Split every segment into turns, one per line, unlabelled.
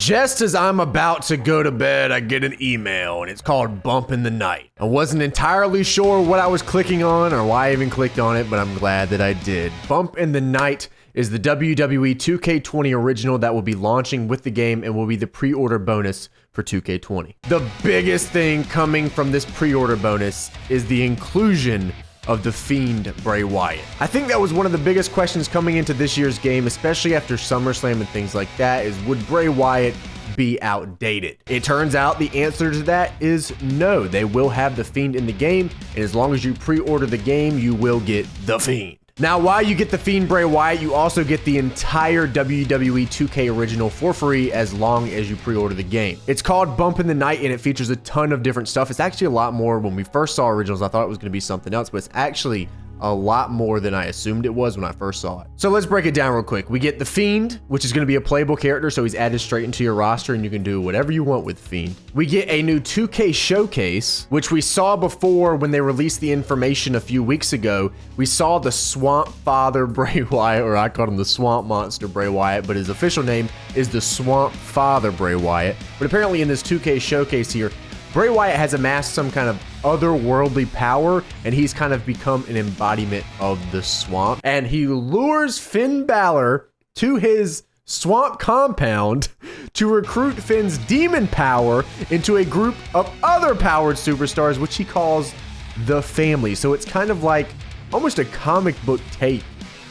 Just as I'm about to go to bed, I get an email and it's called Bump in the Night. I wasn't entirely sure what I was clicking on or why I even clicked on it, but I'm glad that I did. Bump in the Night is the WWE 2K20 original that will be launching with the game and will be the pre-order bonus for 2K20. The biggest thing coming from this pre-order bonus is the inclusion of the Fiend Bray Wyatt. I think that was one of the biggest questions coming into this year's game, especially after SummerSlam and things like that, is would Bray Wyatt be outdated? It turns out the answer to that is no. They will have the Fiend in the game, and as long as you pre-order the game, you will get the Fiend. Now, while you get the Fiend Bray Wyatt, you also get the entire WWE 2K original for free as long as you pre-order the game. It's called Bump in the Night, and it features a ton of different stuff. It's actually a lot more. When we first saw originals, I thought it was going to be something else, but it's actually a lot more than I assumed it was when I first saw it. So let's break it down real quick. We get the Fiend, which is going to be a playable character, so he's added straight into your roster and you can do whatever you want with Fiend. We get a new 2K showcase, which we saw before when they released the information a few weeks ago. We saw the Swamp Father Bray Wyatt, or I called him the Swamp Monster Bray Wyatt, but his official name is the Swamp Father Bray Wyatt. But apparently in this 2K showcase here, Bray Wyatt has amassed some kind of otherworldly power, and he's kind of become an embodiment of the swamp. And he lures Finn Balor to his swamp compound to recruit Finn's demon power into a group of other powered superstars, which he calls the Family. So it's kind of like almost a comic book take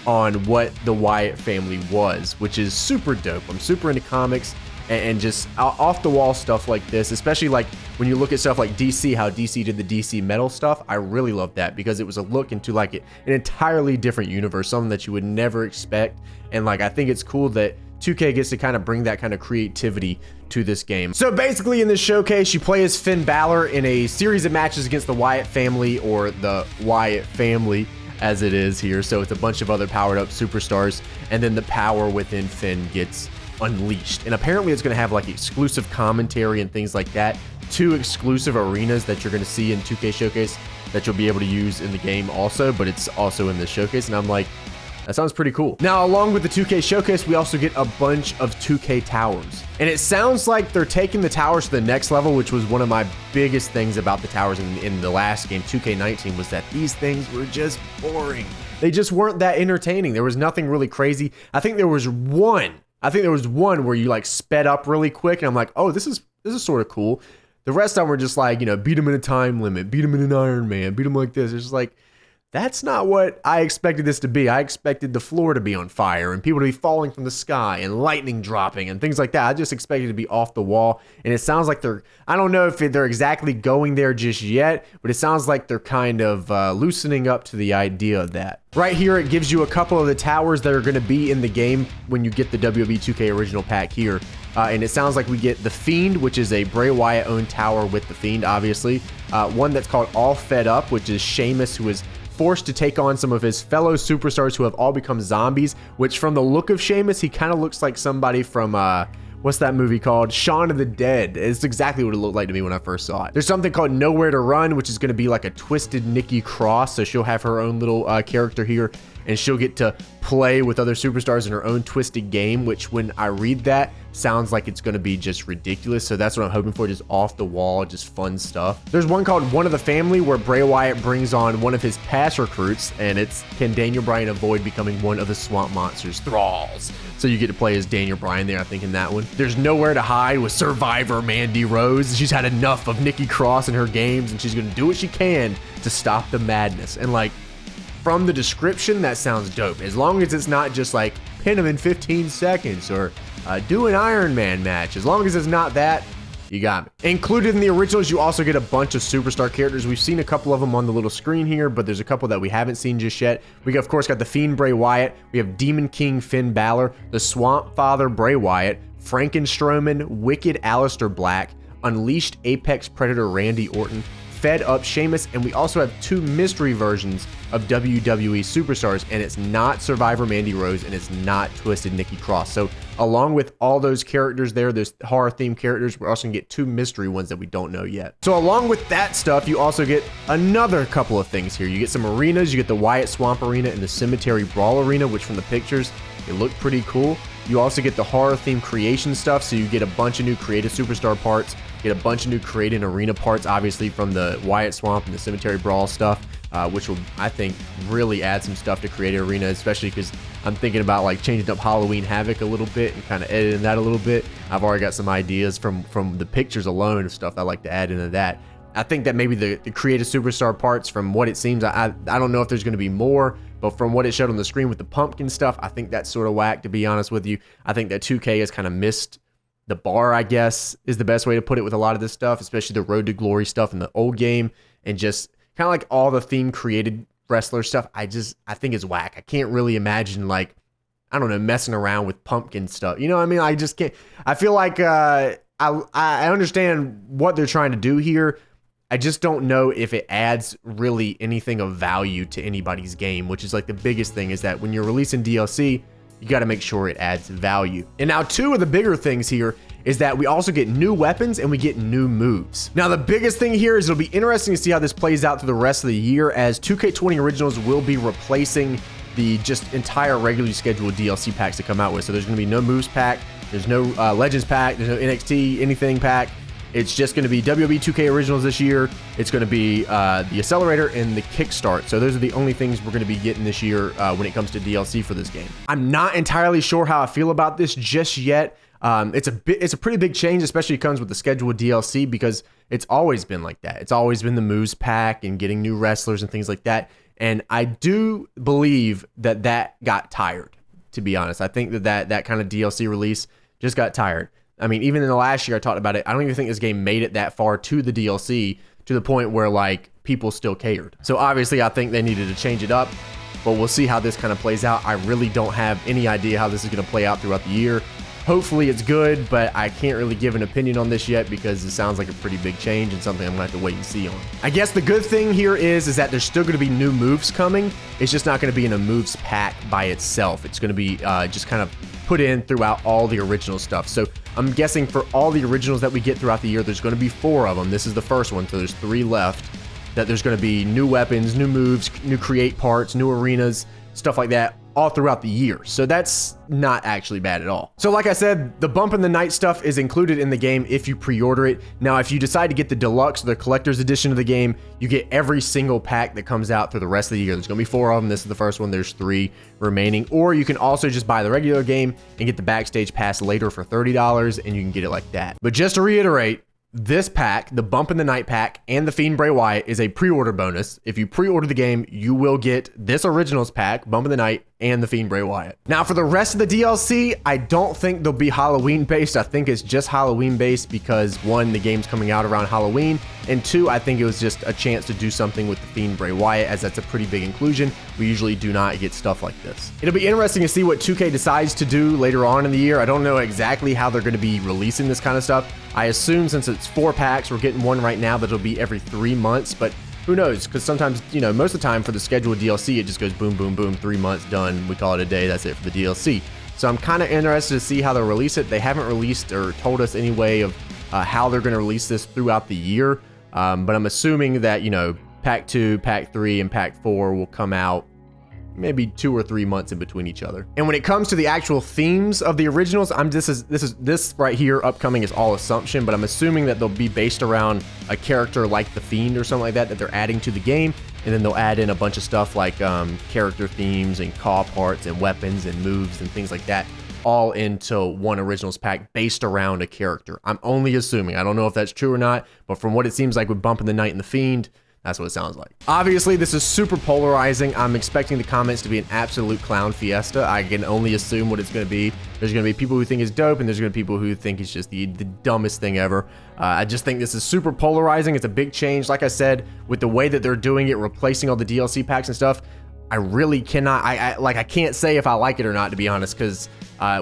on what the Wyatt family was, which is super dope. I'm super into comics and just off the wall stuff like this, especially like when you look at stuff like DC, how DC did the DC metal stuff. I really love that because it was a look into like an entirely different universe, something that you would never expect. And like, I think it's cool that 2K gets to kind of bring that kind of creativity to this game. So basically in this showcase, you play as Finn Balor in a series of matches against the Wyatt family, or the Wyatt family as it is here. So it's a bunch of other powered up superstars, and then the power within Finn gets unleashed. And apparently it's going to have like exclusive commentary and things like that. 2 exclusive arenas that you're going to see in 2K Showcase that you'll be able to use in the game also, but it's also in this showcase. And I'm like, that sounds pretty cool. Now, along with the 2K Showcase, we also get a bunch of 2K towers. And it sounds like they're taking the towers to the next level, which was one of my biggest things about the towers in the last game, 2K19, was that these things were just boring. They just weren't that entertaining. There was nothing really crazy. I think there was one where you like sped up really quick, and I'm like, oh, this is sort of cool. The rest of them were just like, you know, beat them in a time limit, beat them in an Iron Man, beat them like this. It's just like, that's not what I expected this to be. I expected the floor to be on fire and people to be falling from the sky and lightning dropping and things like that. I just expected it to be off the wall. And it sounds like I don't know if they're exactly going there just yet, but it sounds like they're kind of loosening up to the idea of that. Right here, it gives you a couple of the towers that are going to be in the game when you get the WWE 2K original pack here. And it sounds like we get the Fiend, which is a Bray Wyatt owned tower with the Fiend, obviously. One that's called All Fed Up, which is Sheamus, who is forced to take on some of his fellow superstars who have all become zombies, which from the look of Sheamus, he kind of looks like somebody from, what's that movie called? Shaun of the Dead. It's exactly what it looked like to me when I first saw it. There's something called Nowhere to Run, which is going to be like a twisted Nikki Cross. So she'll have her own little character here, and she'll get to play with other superstars in her own twisted game, which when I read that, sounds like it's going to be just ridiculous. So that's what I'm hoping for, just off the wall, just fun stuff. There's one called One of the Family, where Bray Wyatt brings on one of his past recruits, and it's, can Daniel Bryan avoid becoming one of the Swamp Monster's thralls? So you get to play as Daniel Bryan there, I think, in that one. There's Nowhere to Hide with Survivor Mandy Rose. She's had enough of Nikki Cross in her games, and she's going to do what she can to stop the madness. And like, from the description, that sounds dope. As long as it's not just like pin him in 15 seconds or do an Iron Man match. As long as it's not that, you got me. Included in the originals, you also get a bunch of superstar characters. We've seen a couple of them on the little screen here, but there's a couple that we haven't seen just yet. We, of course, got the Fiend Bray Wyatt. We have Demon King Finn Balor, the Swamp Father Bray Wyatt, Frankenstrowman, Wicked Aleister Black, Unleashed Apex Predator Randy Orton, Fed Up Sheamus, and we also have 2 mystery versions of WWE superstars, and it's not Survivor Mandy Rose and it's not Twisted Nikki Cross. So along with all those characters there, those horror themed characters, we're also gonna get 2 mystery ones that we don't know yet. So along with that stuff, you also get another couple of things here. You get some arenas. You get the Wyatt Swamp Arena and the Cemetery Brawl Arena, which from the pictures, it looked pretty cool. You also get the horror theme creation stuff, so you get a bunch of new creative superstar parts, get a bunch of new creative arena parts, obviously from the Wyatt Swamp and the Cemetery Brawl stuff, which will, I think, really add some stuff to creative arena, especially because I'm thinking about like changing up Halloween Havoc a little bit and kind of editing that a little bit. I've already got some ideas from the pictures alone of stuff I like to add into that. I think that maybe the creative superstar parts, from what it seems, I don't know if there's going to be more, but from what it showed on the screen with the pumpkin stuff, I think that's sort of whack, to be honest with you. I think that 2K has kind of missed the bar, I guess, is the best way to put it with a lot of this stuff, especially the Road to Glory stuff in the old game, and just kind of like all the theme created wrestler stuff. I think is whack. I can't really imagine, like, I don't know, messing around with pumpkin stuff. You know what I mean? I just can't. I feel like I understand what they're trying to do here. I just don't know if it adds really anything of value to anybody's game, which is like the biggest thing, is that when you're releasing DLC, you got to make sure it adds value. And now two of the bigger things here is that we also get new weapons and we get new moves. Now, the biggest thing here is it'll be interesting to see how this plays out through the rest of the year, as 2K20 Originals will be replacing the just entire regularly scheduled DLC packs to come out with. So there's going to be no moves pack, there's no Legends pack, there's no NXT anything pack. It's just going to be WWE 2K Originals this year. It's going to be the Accelerator and the Kickstart. So those are the only things we're going to be getting this year when it comes to DLC for this game. I'm not entirely sure how I feel about this just yet. It's a pretty big change, especially it comes with the scheduled DLC, because it's always been like that. It's always been the moves pack and getting new wrestlers and things like that. And I do believe that got tired, to be honest. I think that kind of DLC release just got tired. I mean, even in the last year I talked about it, I don't even think this game made it that far to the DLC, to the point where like people still cared. So obviously I think they needed to change it up, but we'll see how this kind of plays out. I really don't have any idea how this is going to play out throughout the year. Hopefully it's good, but I can't really give an opinion on this yet because it sounds like a pretty big change and something I'm gonna have to wait and see on. I guess the good thing here is that there's still gonna be new moves coming. It's just not gonna be in a moves pack by itself. It's gonna be just kind of put in throughout all the original stuff. So I'm guessing for all the originals that we get throughout the year, there's gonna be 4 of them. This is the first one, so there's 3 left. That there's gonna be new weapons, new moves, new create parts, new arenas, stuff like that, all throughout the year. So that's not actually bad at all. So like I said, the Bump in the Night stuff is included in the game if you pre-order it. Now, if you decide to get the deluxe, the collector's edition of the game, you get every single pack that comes out through the rest of the year. There's gonna be 4 of them. This is the first one. There's 3 remaining. Or you can also just buy the regular game and get the backstage pass later for $30, and you can get it like that. But just to reiterate, this pack, the Bump in the Night pack and the Fiend Bray Wyatt, is a pre-order bonus. If you pre-order the game, you will get this Originals pack, Bump in the Night, and the Fiend Bray Wyatt. Now, for the rest of the DLC, I don't think they'll be Halloween based. I think it's just Halloween based because 1, the game's coming out around Halloween, and 2, I think it was just a chance to do something with the Fiend Bray Wyatt, as that's a pretty big inclusion. We usually do not get stuff like this. It'll be interesting to see what 2K decides to do later on in the year. I don't know exactly how they're going to be releasing this kind of stuff. I assume since it's 4 packs, we're getting one right now, that it'll be every 3 months, but who knows? Because sometimes, you know, most of the time for the scheduled DLC, it just goes boom, boom, boom, 3 months, done. We call it a day. That's it for the DLC. So I'm kind of interested to see how they'll release it. They haven't released or told us any way of how they're going to release this throughout the year. But I'm assuming that, you know, Pack 2, Pack 3, and Pack 4 will come out maybe 2 or 3 months in between each other. And when it comes to the actual themes of the originals, this right here upcoming is all assumption, but I'm assuming that they'll be based around a character like the Fiend or something like that they're adding to the game, and then they'll add in a bunch of stuff like character themes and call parts and weapons and moves and things like that, all into one Originals pack based around a character. I'm only assuming. I don't know if that's true or not, but from what it seems like with Bump in the Night and the Fiend, that's what it sounds like. Obviously, this is super polarizing. I'm expecting the comments to be an absolute clown fiesta. I can only assume what it's going to be. There's going to be people who think it's dope, and there's going to be people who think it's just the dumbest thing ever. I just think this is super polarizing. It's a big change. Like I said, with the way that they're doing it, replacing all the DLC packs and stuff, I really cannot, I can't say if I like it or not, to be honest, because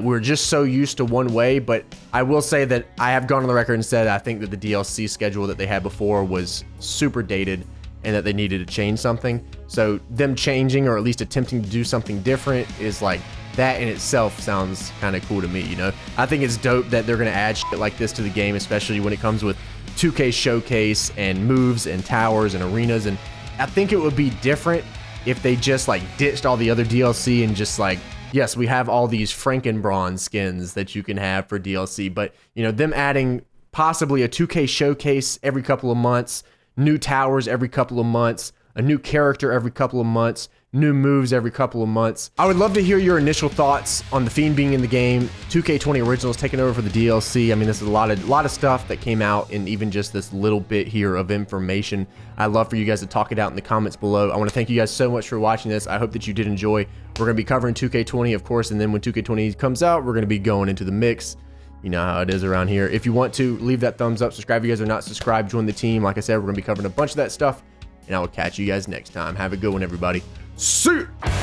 we're just so used to one way. But I will say that I have gone on the record and said I think that the DLC schedule that they had before was super dated and that they needed to change something. So them changing, or at least attempting to do something different, is like, that in itself sounds kind of cool to me, you know? I think it's dope that they're going to add shit like this to the game, especially when it comes with 2K Showcase and moves and towers and arenas. And I think it would be different if they just like ditched all the other DLC and just like, Yes, we have all these Frankenbrawn skins that you can have for DLC, but you know, them adding possibly a 2K showcase every couple of months, new towers every couple of months, a new character every couple of months, new moves every couple of months. I would love to hear your initial thoughts on the Fiend being in the game, 2K20 Originals taking over for the DLC. I mean, this is a lot of stuff that came out in even just this little bit here of information. I'd love for you guys to talk it out in the comments below. I want to thank you guys so much for watching this. I hope that you did enjoy. We're going to be covering 2K20, of course, and then when 2K20 comes out, we're going to be going into the mix. You know how it is around here. If you want to, leave that thumbs up. Subscribe if you guys are not subscribed. Join the team. Like I said, we're going to be covering a bunch of that stuff, and I will catch you guys next time. Have a good one, everybody. See ya!